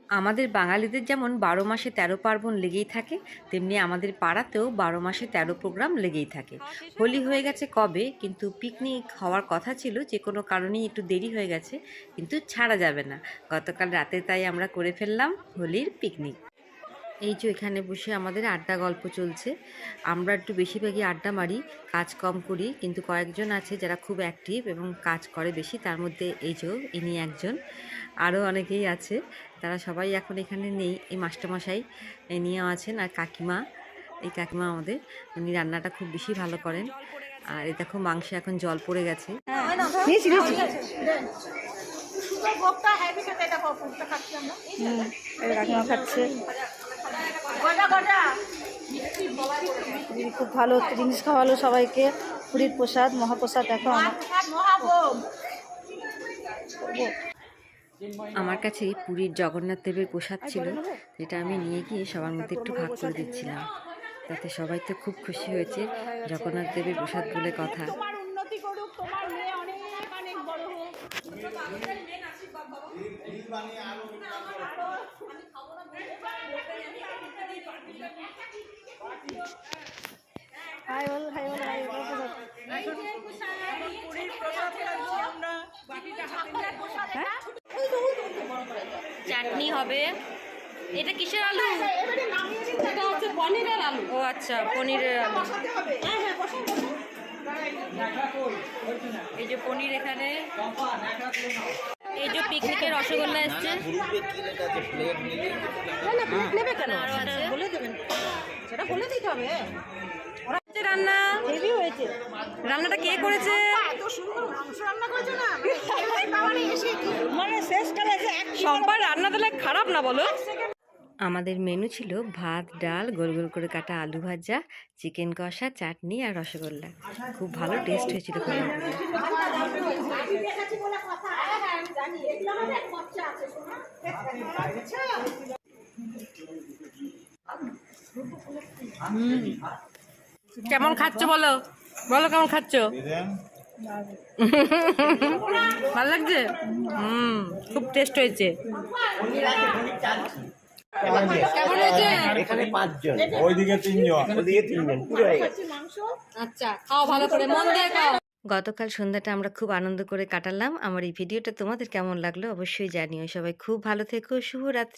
আমাদের বাঙালিদের যেমন ১২ মাসে ১৩ পার্বণ লেগেই থাকে, তেমনি আমাদের পাড়াতেও ১২ মাসে ১৩ প্রোগ্রাম লেগেই থাকে। হোলি হয়ে গেছে কবে, কিন্তু পিকনিক হওয়ার কথা ছিল, যে কোনো কারণেই একটু দেরি হয়ে গেছে, কিন্তু ছাড়া যাবে না। গতকাল রাতে তাই আমরা করে ফেললাম হোলির পিকনিক। এই যে এখানে বসে আমাদের আড্ডা গল্প চলছে। আমরা একটু বেশিরভাগই আড্ডা মারি, কাজ কম করি, কিন্তু কয়েকজন আছে যারা খুব অ্যাক্টিভ এবং কাজ করে বেশি। তার মধ্যে এই যে ইনি একজন, আরও অনেকেই আছে। তারা সবাই এখন এখানে নেই। এই মাস্টারমশাই ইনিও আছেন, আর কাকিমা। এই কাকিমা আমাদের, উনি রান্নাটা খুব বেশি ভালো করেন। আর এই দেখো মাংসে এখন জল পড়ে গেছে। কাকিমা খাচ্ছে, খুব ভালো জিনিস খাওয়ালো সবাইকে। পুরীর প্রসাদ, মহাপ্রসাদ। দেখো আমার কাছে পুরীর জগন্নাথ দেবের প্রসাদ ছিল, যেটা আমি নিয়ে গিয়ে সবার মধ্যে একটু ভাগ করে দিচ্ছিলাম। তাতে সবাই তো খুব খুশি হয়েছে। জগন্নাথ দেবের প্রসাদ বলে কথা। চাটনি হবে। এটা কিসের আলু? এটা হচ্ছে পনিরের আলু। ও আচ্ছা, পনিরের আলু। এই যে পনির এখানে। এই যে পিকনিকের রসগোল্লা এসছে। আরো আছে, বলে দেবেন, সেটা বলে দিতে হবে। রান্না হয়েছে। রান্নাটা কে করেছে? সম্পার রান্না তাহলে খারাপ না বলো? আমাদের মেনু ছিল ভাত, ডাল, গোল গোল করে কাটা আলু ভাজা, চিকেন কষা, চাটনি আর রসগোল্লা। খুব ভালো টেস্ট হয়েছিল কেমন খাচ্ছ বলো? বলো কেমন খাচ্ছ? ভালো লাগছে? খুব টেস্ট হয়েছে। কেমন হয়েছে? এখানে 5 জন, ওইদিকে 3 জন, ওইদিকে 3 জন, পুরো হয়ে গেছে। আচ্ছা, খাও ভালো করে, মন দিয়ে খাও। গতকাল সন্ধ্যাটা আমরা খুব আনন্দ করে কাটালাম। আমার এই ভিডিওটা তোমাদের কেমন লাগলো অবশ্যই জানিও। সবাই খুব ভালো থেকো। শুভরাত্রি।